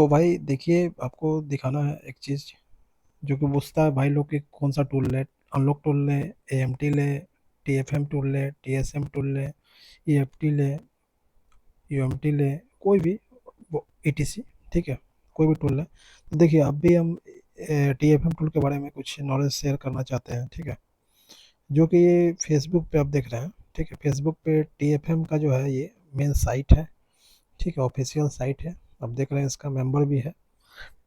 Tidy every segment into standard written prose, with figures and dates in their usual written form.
तो भाई देखिए, आपको दिखाना है एक चीज़ जो कि पूछता है भाई लोग कि कौन सा टूल ले। अनलॉक टूल ले, एएमटी ले, टीएफएम टूल ले, टीएसएम टूल ले, ईएफटी ले, यूएमटी ले, कोई भी ईटीसी। ठीक है, कोई भी टूल ले। तो देखिए, अब भी हम टीएफएम टूल के बारे में कुछ नॉलेज शेयर करना चाहते हैं। ठीक है, जो कि ये फेसबुक पे आप देख रहे हैं। ठीक है, फेसबुक पे टीएफएम का जो है ये मेन साइट है। ठीक है, ऑफिशियल साइट है। आप देख रहे हैं, इसका मेंबर भी है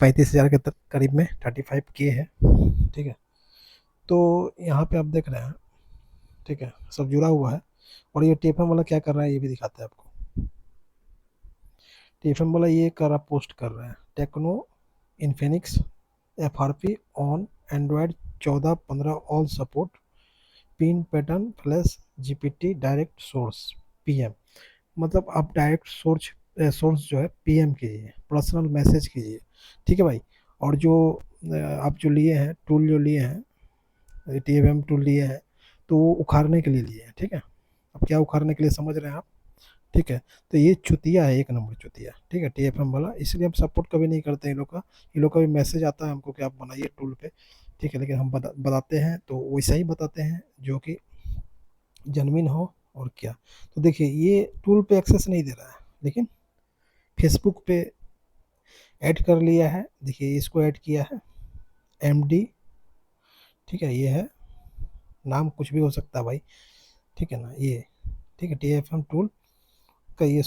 35,000 के करीब में, 35K है। ठीक है, तो यहाँ पे आप देख रहे हैं। ठीक है, सब जुड़ा हुआ है। और ये टीएफएम वाला क्या कर रहा है ये भी दिखाते हैं आपको। टीएफएम वाला ये कर रहा, पोस्ट कर रहा है, techno Infinix FRP on Android 14 15 all support pin pattern flash GPT direct source PM. मतलब आप डायरेक्ट सोर्स सोर्स जो है पीएम कीजिए, पर्सनल मैसेज कीजिए। ठीक है भाई। और जो आप जो लिए हैं टूल, जो लिए हैं टीएफएम टूल लिए हैं, तो वो उखाड़ने के लिए लिए हैं। ठीक है, अब क्या उखाड़ने के लिए समझ रहे हैं आप। ठीक है, तो ये चुतिया है, एक नंबर चुतिया। ठीक है, टीएफएम वाला, इसलिए हम सपोर्ट कभी नहीं करते इन लोग का। इन लोग का भी मैसेज आता है हमको कि आप बनाइए टूल पे। ठीक है, लेकिन हम बताते हैं तो वैसा ही बताते हैं जो कि जेन्युइन हो। और क्या, तो देखिए ये टूल पे एक्सेस नहीं दे रहा है, लेकिन फेसबुक पे ऐड कर लिया है। देखिए इसको ऐड किया है एमडी। ठीक है, ये है, नाम कुछ भी हो सकता है भाई। ठीक है ना, ये ठीक है, टीएफएम टूल का ये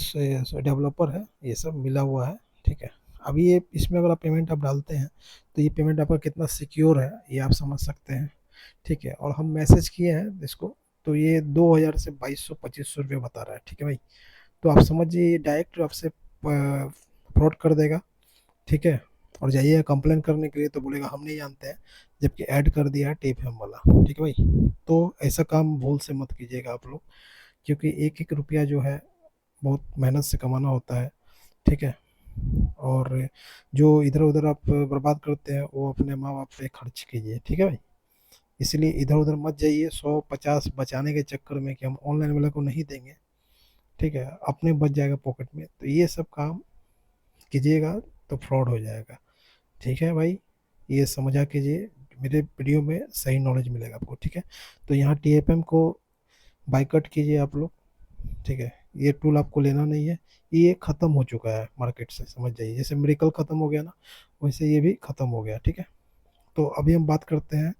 डेवलपर है, ये सब मिला हुआ है। ठीक है, अब ये इसमें अगर आप पेमेंट आप डालते हैं तो ये पेमेंट आपका कितना सिक्योर है ये आप समझ सकते हैं। ठीक है, और हम मैसेज किए हैं इसको, तो ये 2000 से 2200 2500 रुपये बता रहा है। ठीक है भाई, तो आप समझिए ये डायरेक्ट आपसे फ्रॉड कर देगा। ठीक है, और जाइए कंप्लेन करने के लिए तो बोलेगा हम नहीं जानते हैं, जबकि ऐड कर दिया है टेप हेम वाला। ठीक है भाई, तो ऐसा काम भूल से मत कीजिएगा आप लोग, क्योंकि एक एक रुपया जो है बहुत मेहनत से कमाना होता है। ठीक है, और जो इधर उधर आप बर्बाद करते हैं वो अपने माँ बाप पे खर्च कीजिए। ठीक है भाई, इसलिए इधर उधर मत जाइए 100 50 बचाने के चक्कर में कि हम ऑनलाइन वाले को नहीं देंगे। ठीक है, अपने बच जाएगा पॉकेट में, तो ये सब काम कीजिएगा तो फ्रॉड हो जाएगा। ठीक है भाई, ये समझा कीजिए, मेरे वीडियो में सही नॉलेज मिलेगा आपको। ठीक है, तो यहाँ टीएफएम को बाइकआउट कीजिए आप लोग। ठीक है, ये टूल आपको लेना नहीं है, ये ख़त्म हो चुका है मार्केट से, समझ जाइए। जैसे मेरिकल ख़त्म हो गया ना, वैसे ये भी ख़त्म हो गया। ठीक है, तो अभी हम बात करते हैं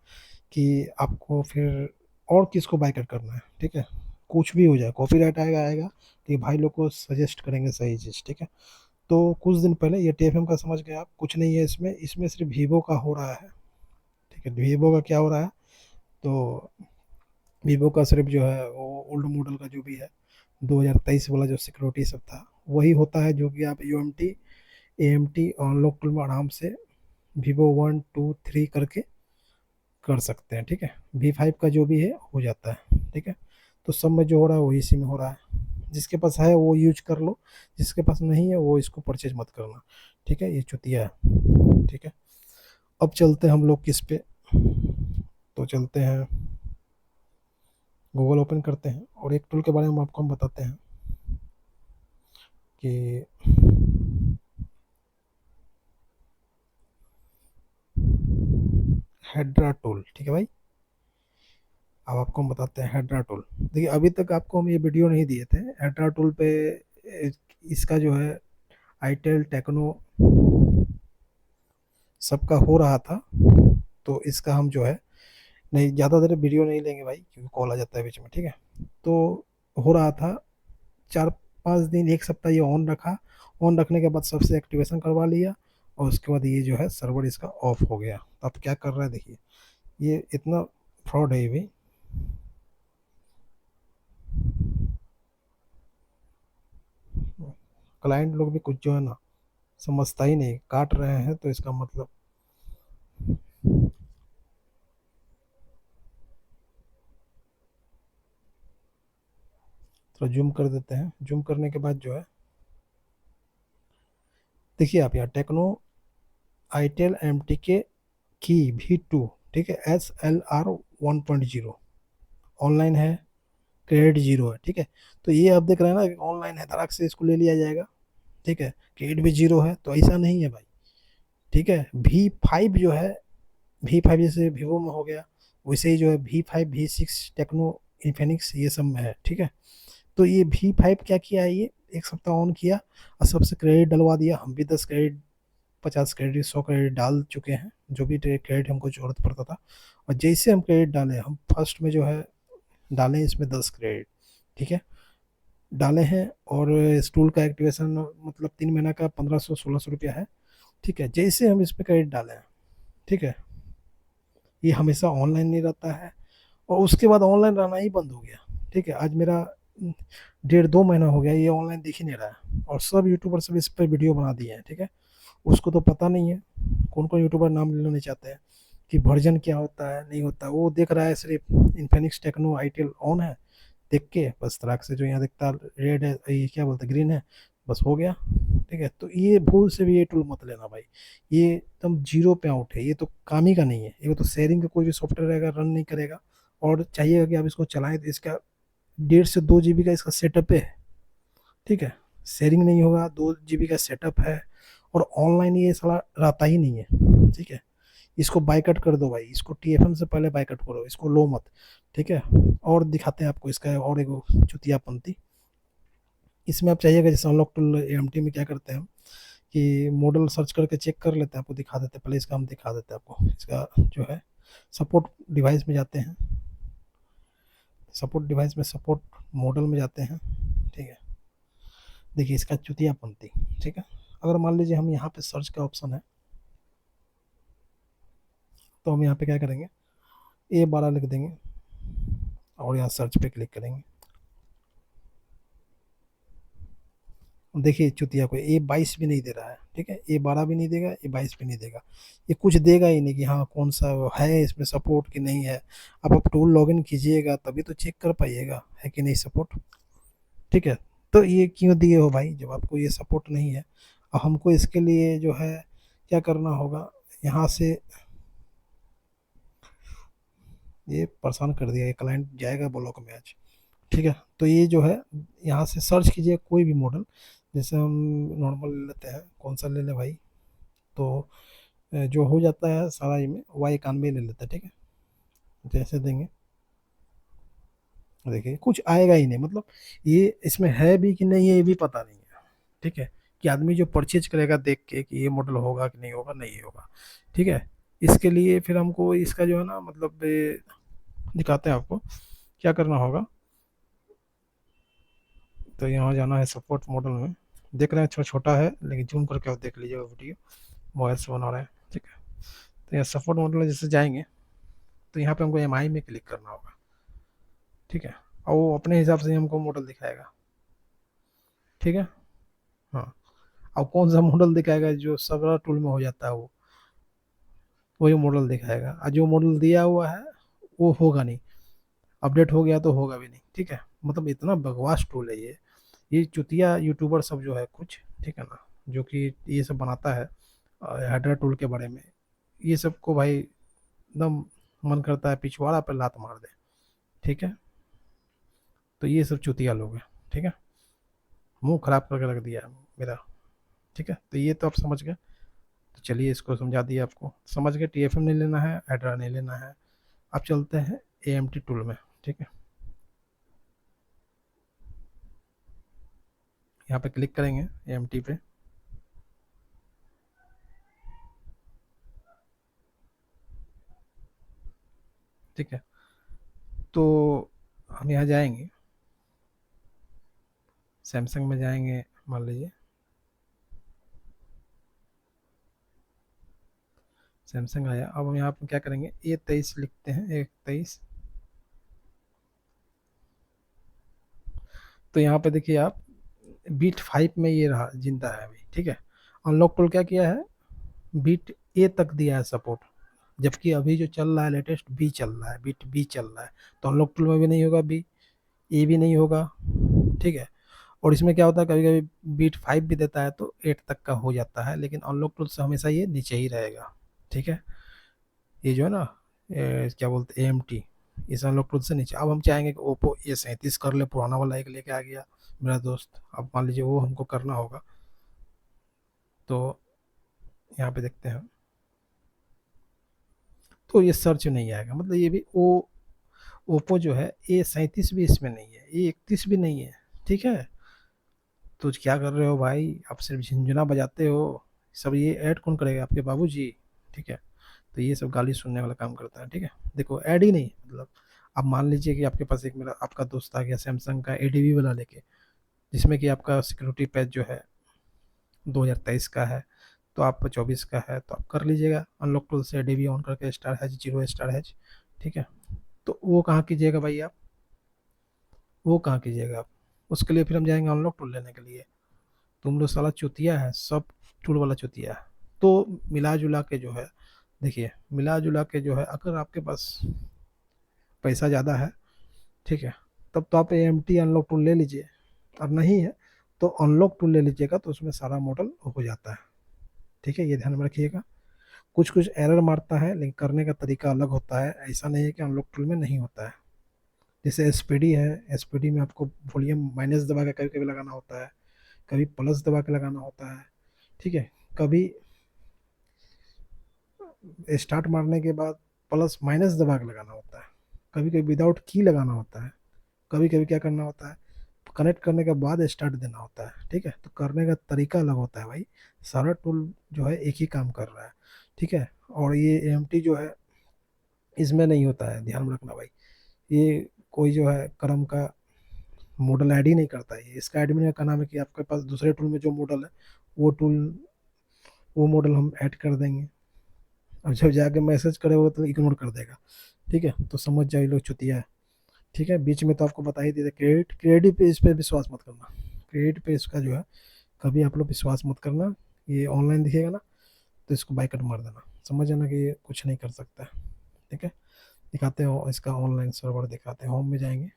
कि आपको फिर और किसको बाइकआउट करना है। ठीक है, कुछ भी हो जाए, कॉपीराइट आएगा आएगा, तो ये भाई लोग को सजेस्ट करेंगे सही चीज़। ठीक है, तो कुछ दिन पहले ये टीएफएम का समझ गए आप, कुछ नहीं है इसमें, इसमें सिर्फ वीवो का हो रहा है। ठीक है, वीवो का क्या हो रहा है, तो वीवो का सिर्फ जो है वो ओल्ड मॉडल का जो भी है 2023 वाला जो सिक्योरिटी सब था वही होता है, जो कि आप यूएमटी एएमटी अनलॉक टूल में आराम से वीवो 1 2 3 करके कर सकते हैं। ठीक है, V5 का जो भी है हो जाता है। ठीक है, तो सब में जो हो रहा है वही इसी में हो रहा है। जिसके पास है वो यूज कर लो, जिसके पास नहीं है वो इसको परचेज मत करना। ठीक है, ये चुतिया है। ठीक है, अब चलते हैं हम लोग किस पे, तो चलते हैं गूगल ओपन करते हैं और एक टूल के बारे में आपको हम बताते हैं कि हेड्रा टूल। ठीक है भाई, अब आपको हम बताते हैं हेड्रा टूल। देखिए अभी तक आपको हम ये वीडियो नहीं दिए थे हेड्रा टूल पे। इसका जो है आईटेल टेक्नो सबका हो रहा था, तो इसका हम जो है नहीं, ज़्यादा देर वीडियो नहीं लेंगे भाई क्योंकि कॉल आ जाता है बीच में। ठीक है, तो हो रहा था 4 5 दिन, एक सप्ताह ये ऑन रखा। ऑन रखने के बाद सबसे एक्टिवेशन करवा लिया, और उसके बाद ये जो है सर्वर इसका ऑफ हो गया। तो अब क्या कर रहा है देखिए, ये इतना फ्रॉड है ये भी। क्लाइंट लोग भी कुछ जो है ना समझता ही नहीं, काट रहे हैं तो इसका मतलब। थोड़ा जूम कर देते हैं, जूम करने के बाद जो है देखिए आप यहाँ टेक्नो आईटेल एम टी के की V2। ठीक है, SLR 1.0 ऑनलाइन है, क्रेडिट जीरो है। ठीक है, तो ये आप देख रहे हैं ना ऑनलाइन है, तड़ाक से इसको ले लिया जाएगा। ठीक है, क्रेडिट भी जीरो है, तो ऐसा नहीं है भाई। ठीक है, V5 जो है, V5 जैसे वीवो में हो गया, वैसे ही जो है V5 V6 टेक्नो इन्फिनिक्स ये सब में है। ठीक है, तो ये V5 क्या किया है, ये एक सप्ताह ऑन किया और सबसे क्रेडिट डलवा दिया। हम भी 10 क्रेडिट, 50 क्रेडिट, 100 क्रेडिट डाल चुके हैं, जो भी क्रेडिट हमको जरूरत पड़ता था। और जैसे हम क्रेडिट डाले, हम फर्स्ट में जो है डालें इसमें 10 क्रेडिट। ठीक है, डाले हैं, और इस टूल का एक्टिवेशन मतलब 3 महीना का 1500 1600 रुपया है। ठीक है, जैसे हम इस पर क्रेडिट डालें, ठीक है, ये हमेशा ऑनलाइन नहीं रहता है, और उसके बाद ऑनलाइन रहना ही बंद हो गया। ठीक है, आज मेरा 1.5 2 महीना हो गया, ये ऑनलाइन दिख ही नहीं रहा है, और सब यूट्यूबर सब इस पर वीडियो बना दिए हैं। ठीक है, उसको तो पता नहीं है, कौन कौन यूट्यूबर नाम लेना नहीं चाहते हैं कि वर्जन क्या होता है नहीं होता, वो देख रहा है सिर्फ इन्फिनिक्स टेक्नो आईटेल ऑन है, देख के बस तराक से जो यहाँ दिखता रेड है, ये क्या बोलते ग्रीन है, बस हो गया। ठीक है, तो ये भूल से भी ये टूल मत लेना भाई, ये एकदम जीरो पे आउट है, ये तो काम ही का नहीं है। ये तो शेयरिंग का कोई भी सॉफ्टवेयर रहेगा रन नहीं करेगा, और चाहिएगा कि आप इसको चलाएं तो इसका 1.5 से 2 GB का इसका सेटअप है। ठीक है, शेयरिंग नहीं होगा, 2 GB का सेटअप है, और ऑनलाइन ये साला रहता ही नहीं है। ठीक है, इसको बाइकआउट कर दो भाई, इसको TFM से पहले बाइकआउट करो, इसको लो मत। ठीक है, और दिखाते हैं आपको इसका और एक चुतियापंथी। इसमें आप चाहिएगा, जैसे अनलॉक टूल AMT में क्या करते हैं हम, कि मॉडल सर्च करके चेक कर लेते हैं, आपको दिखा देते हैं। पहले इसका हम दिखा देते हैं आपको, इसका जो है सपोर्ट डिवाइस में जाते हैं, सपोर्ट डिवाइस में सपोर्ट मॉडल में जाते हैं। ठीक है, देखिए इसका चुतियापंथी। ठीक है, अगर मान लीजिए हम यहाँ पे सर्च का ऑप्शन है, तो हम यहाँ पे क्या करेंगे, A12 लिख देंगे, और यहाँ सर्च पे क्लिक करेंगे। देखिए चुतिया को A22 भी नहीं दे रहा है। ठीक है, A12 भी नहीं देगा, A22 भी नहीं देगा, ये कुछ देगा ही नहीं कि हाँ कौन सा है इसमें सपोर्ट कि नहीं है। अब आप टूल लॉगिन कीजिएगा तभी तो चेक कर पाइएगा है कि नहीं सपोर्ट। ठीक है, तो ये क्यों दिए हो भाई जब आपको ये सपोर्ट नहीं है। और हमको इसके लिए जो है क्या करना होगा, यहाँ से ये परेशान कर दिया, ये क्लाइंट जाएगा ब्लॉक में आज। ठीक है, तो ये जो है यहाँ से सर्च कीजिए कोई भी मॉडल, जैसे हम नॉर्मल ले लेते हैं, कौन सा ले ले भाई, तो जो हो जाता है सारा में Y91 ले लेते हैं। ठीक है, जैसे देंगे, देखिए कुछ आएगा ही नहीं, मतलब ये इसमें है भी कि नहीं है ये भी पता नहीं है। ठीक है, कि आदमी जो परचेज करेगा देख के कि ये मॉडल होगा कि नहीं होगा, नहीं होगा। ठीक है, इसके लिए फिर हमको इसका जो है ना मतलब दिखाते हैं आपको क्या करना होगा। तो यहाँ जाना है सपोर्ट मॉडल में, देख रहे हैं छोटा है लेकिन जूम करके आप देख लीजिएगा वीडियो, मोबाइल से बना रहे हैं। ठीक है, तो यहाँ सपोर्ट मॉडल में जैसे जाएंगे, तो यहाँ पे हमको MI में क्लिक करना होगा। ठीक है, और वो अपने हिसाब से हमको मॉडल दिखाएगा। ठीक है, हाँ, अब कौन सा मॉडल दिखाएगा, जो सब्रा टूल में हो जाता है वो वही मॉडल दिखाएगा, और जो मॉडल दिया हुआ है वो होगा नहीं, अपडेट हो गया तो होगा भी नहीं। ठीक है, मतलब इतना बकवास टूल है ये चुतिया यूट्यूबर सब जो है कुछ, ठीक है ना, जो कि ये सब बनाता है हाइड्रा टूल के बारे में, ये सबको भाई एकदम मन करता है पिछवाड़ा पर लात मार दे। ठीक है, तो ये सब चुतिया लोग हैं। ठीक है, मुंह खराब करके रख दिया है मेरा। ठीक है, तो ये तो आप समझ गए, तो चलिए इसको समझा दिया आपको, समझ गए। TFM नहीं लेना है, हाइड्रा नहीं लेना है, अब चलते हैं AMT टूल में। ठीक है, यहाँ पे क्लिक करेंगे AMT पे। ठीक है, तो हम यहाँ जाएंगे, सैमसंग में जाएंगे, मान लीजिए सैमसंग आया। अब हम यहाँ पर क्या करेंगे, A23 लिखते हैं, A23। तो यहाँ पे देखिए आप बीट 5 में ये रहा जिंदा है अभी। ठीक है, अनलॉक टूल क्या किया है, बीट A तक दिया है सपोर्ट, जबकि अभी जो चल रहा है लेटेस्ट B चल रहा है, बीट B चल रहा है, तो अनलॉक टूल में भी नहीं होगा B, A भी नहीं होगा। ठीक है, और इसमें क्या होता है कभी कभी बीट 5 भी देता है तो 8 तक का हो जाता है, लेकिन अनलॉक टूल से हमेशा ये नीचे ही रहेगा। ठीक है, ये जो है ना क्या बोलते हैं AMT, इस अनलॉक टूल से नीचे। अब हम चाहेंगे कि ओप्पो A37 कर ले, पुराना वाला एक लेके आ गया मेरा दोस्त, अब मान लीजिए वो हमको करना होगा। तो यहाँ पे देखते हैं, तो ये सर्च नहीं आएगा, मतलब ये भी ओ ओप्पो जो है A37 भी इसमें नहीं है, A31 भी नहीं है। ठीक है, तो क्या कर रहे हो भाई, आप सिर्फ झुनझुना बजाते हो, सब ये ऐड कौन करेगा, आपके बाबूजी। ठीक है, तो ये सब गाली सुनने वाला काम करता है। ठीक है, देखो ऐड ही नहीं, मतलब अब मान लीजिए कि आपके पास एक मेरा आपका दोस्त आ गया सैमसंग का ADV वाला लेके, जिसमें कि आपका सिक्योरिटी पैच जो है 2023 का है, तो आप 24 का है, तो आप कर लीजिएगा अनलॉक टूल से ADV ऑन करके स्टार हैज 0 स्टार हैज। ठीक है, तो वो कहाँ कीजिएगा भाई आप, वो कहाँ कीजिएगा आप, उसके लिए फिर हम जाएंगे अनलॉक टूल लेने के लिए। तुम लोग साला चुतिया है, सब टूल वाला चुतिया है। तो मिला जुला के जो है, देखिए मिला जुला के जो है, अगर आपके पास पैसा ज़्यादा है, ठीक है, तब तो आप AMT अनलॉक टूल ले लीजिए। और नहीं है तो अनलॉक टूल ले लीजिएगा, तो उसमें सारा मॉडल हो जाता है। ठीक है, ये ध्यान में रखिएगा। कुछ कुछ एरर मारता है, लेकिन करने का तरीका अलग होता है, ऐसा नहीं है कि अनलॉक टूल में नहीं होता है। जैसे SPD है, SPD में आपको वॉल्यूम माइनस दबा के कभी कभी लगाना होता है, कभी प्लस दबा के लगाना होता है। ठीक है, कभी स्टार्ट मारने के बाद प्लस माइनस दबा के लगाना होता है, कभी कभी विदाउट की लगाना होता है, कभी कभी क्या करना होता है, कनेक्ट करने के बाद स्टार्ट देना होता है। ठीक है, तो करने का तरीका अलग होता है भाई, सारा टूल जो है एक ही काम कर रहा है। ठीक है, और ये AMT जो है इसमें नहीं होता है, ध्यान में रखना भाई। ये कोई जो है करम का मॉडल ऐड ही नहीं करता है, इसका एडमिन का नाम है कि आपके पास दूसरे टूल में जो मॉडल है, वो टूल वो मॉडल हम ऐड कर देंगे। अब जब जाके मैसेज करेगा तो इग्नोर कर देगा। ठीक है, तो समझ जाओ ये लोग चुतिया है। ठीक है, बीच में तो आपको बता ही दिया, क्रेडिट क्रेडिट पे इस पर विश्वास मत करना, क्रेडिट पे इसका जो है कभी आप लोग विश्वास मत करना। ये ऑनलाइन दिखेगा ना, तो इसको बाइकआउट मार देना, समझ जाना कि ये कुछ नहीं कर सकता है। ठीक है, दिखाते हो इसका ऑनलाइन सर्वर, दिखाते हैं, होम में जाएंगे,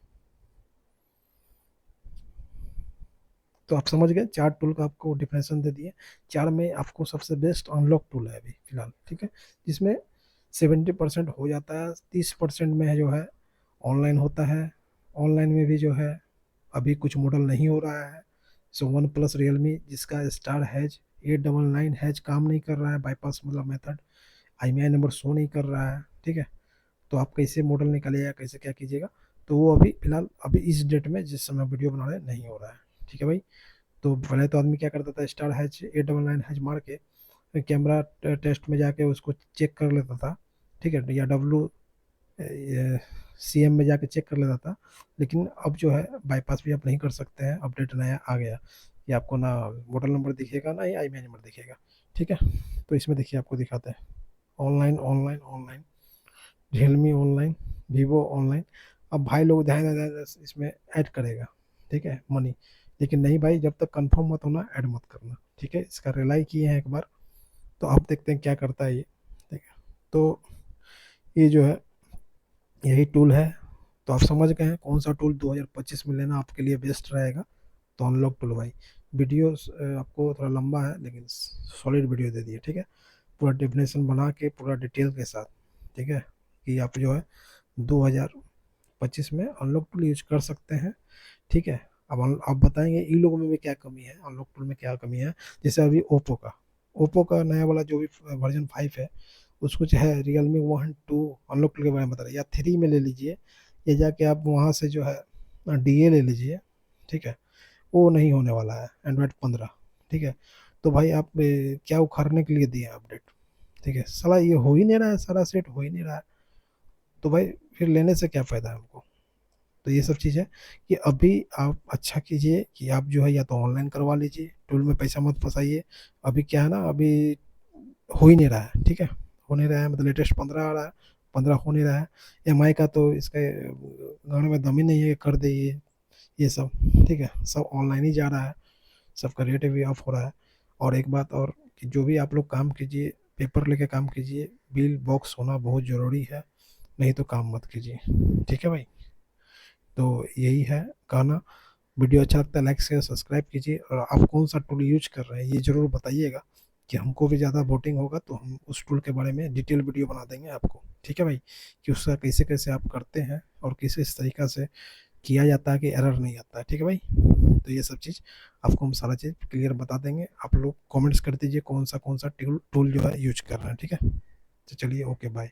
तो आप समझ गए चार टूल का आपको डिफिनेशन दे दिए। चार में आपको सबसे बेस्ट अनलॉक टूल है अभी फिलहाल। ठीक है, जिसमें 70% हो जाता है, 30% में है जो है ऑनलाइन होता है। ऑनलाइन में भी जो है अभी कुछ मॉडल नहीं हो रहा है। सो वन प्लस रियलमी जिसका स्टार हैज 899 हैज काम नहीं कर रहा है, बाईपास मतलब मेथड, IMEI नंबर शो नहीं कर रहा है। ठीक है, तो आप कैसे मॉडल निकालिएगा, कैसे क्या कीजिएगा, तो वो अभी फिलहाल अभी इस डेट में जिस समय वीडियो बना रहे हैं नहीं हो रहा है। ठीक है भाई, तो पहले तो आदमी क्या करता था, स्टार हैच 899 हैच मार के कैमरा टेस्ट में जाके उसको चेक कर लेता था। ठीक है, या CM में जाके चेक कर लेता था। लेकिन अब जो है बाईपास भी आप नहीं कर सकते हैं, अपडेट नया आ गया कि आपको ना मॉडल नंबर दिखेगा ना ही IMEI नंबर दिखेगा। ठीक है, तो इसमें देखिए आपको दिखाते हैं online online online, Realme online, Vivo online. अब भाई लोग ध्यान ध्यान इसमें ऐड करेगा, ठीक है, मनी, लेकिन नहीं भाई, जब तक कंफर्म मत होना ऐड मत करना। ठीक है, इसका रिलाई किए हैं एक बार, तो आप देखते हैं क्या करता है ये। ठीक है, तो ये जो है यही टूल है। तो आप समझ गए हैं कौन सा टूल 2025 में लेना आपके लिए बेस्ट रहेगा। तो अनलॉक टूल भाई, वीडियो आपको थोड़ा लंबा है लेकिन सॉलिड वीडियो दे दिए। ठीक है, पूरा डेफिनेशन बना के पूरा डिटेल के साथ। ठीक है, कि आप जो है 2025 में अनलॉक टूल यूज कर सकते हैं। ठीक है, अब आप बताएंगे इन लोगों में भी क्या कमी है, अनलॉक टूल में क्या कमी है। जैसे अभी ओप्पो का नया वाला जो भी वर्जन 5 है, उसको चाहे Realme 1 2 अनलॉक टूल के बारे में बता रहे, या 3 में ले लीजिए, या जाके आप वहाँ से जो है DA ले लीजिए। ठीक है, वो नहीं होने वाला है Android 15। ठीक है, तो भाई आप क्या उखाड़ने के लिए दिए अपडेट। ठीक है, साला ये हो ही नहीं रहा है, सारा सेट हो ही नहीं रहा है, तो भाई फिर लेने से क्या फ़ायदा है हमको। तो ये सब चीज़ है कि अभी आप अच्छा कीजिए कि आप जो है या तो ऑनलाइन करवा लीजिए, टूल में पैसा मत फंसाइए। अभी क्या है ना, अभी हो ही नहीं रहा है। ठीक है, हो नहीं रहा है, मतलब लेटेस्ट 15 आ रहा है, 15 हो नहीं रहा है। MI का तो इसके गाने में दम ही नहीं है कि कर दे ये सब। ठीक है, सब ऑनलाइन ही जा रहा है, सबका रेट भी ऑफ हो रहा है। और एक बात और, कि जो भी आप लोग काम कीजिए, पेपर लेके काम कीजिए, बिल बॉक्स होना बहुत ज़रूरी है, नहीं तो काम मत कीजिए। ठीक है भाई, तो यही है कहना। वीडियो अच्छा लगता है लाइक शेयर सब्सक्राइब कीजिए, और आप कौन सा टूल यूज कर रहे हैं ये ज़रूर बताइएगा, कि हमको भी ज़्यादा वोटिंग होगा तो हम उस टूल के बारे में डिटेल वीडियो बना देंगे आपको। ठीक है भाई, कि उसका कैसे कैसे आप करते हैं और किस किस तरीक़ा से किया जाता है कि एरर नहीं आता है। ठीक है भाई, तो ये सब चीज़ आपको हम सारा चीज़ क्लियर बता देंगे। आप लोग कमेंट्स कर दीजिए कौन सा टूल जो है यूज कर रहे हैं। ठीक है, तो चलिए, ओके बाय।